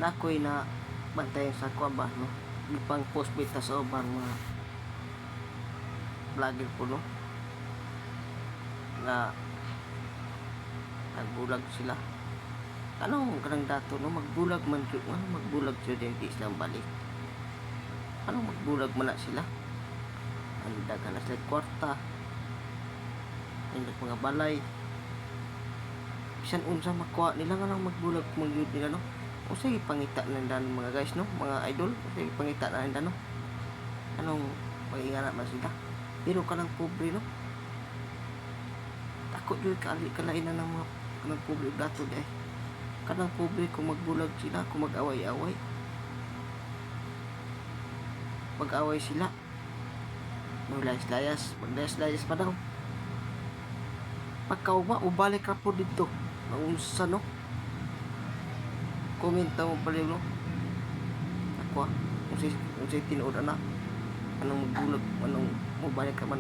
nakoy na bantayan sa kuan ba no, ipang post beta sa ubang mga vlogger po no, na nagbulag sila. Anong kanang dato no, magbulag man jud, magbulag jud di silang balik. Anong magbulag man na sila? Ang dagan na sila kwarta, ang mga balay, bisan unsa makuha nila nga lang magbulag magyud nila no. O sige pangita na nila mga guys no, mga idol, sige pangita na nila no. Anong magingana man sila? Pero kanang pobre no, takot jud kalain na ng mga kanang pobre dato di ay. Kanang pobre kung magbulag sila, kung mag-away-away, mag-away sila, maglayas-layas pa daw. Pagkauma, ubalik ka po dito. Maunsa no? Komenta mo pala no? Ako kung si tinuod na. Anong magbulag, anong mubalik ka man.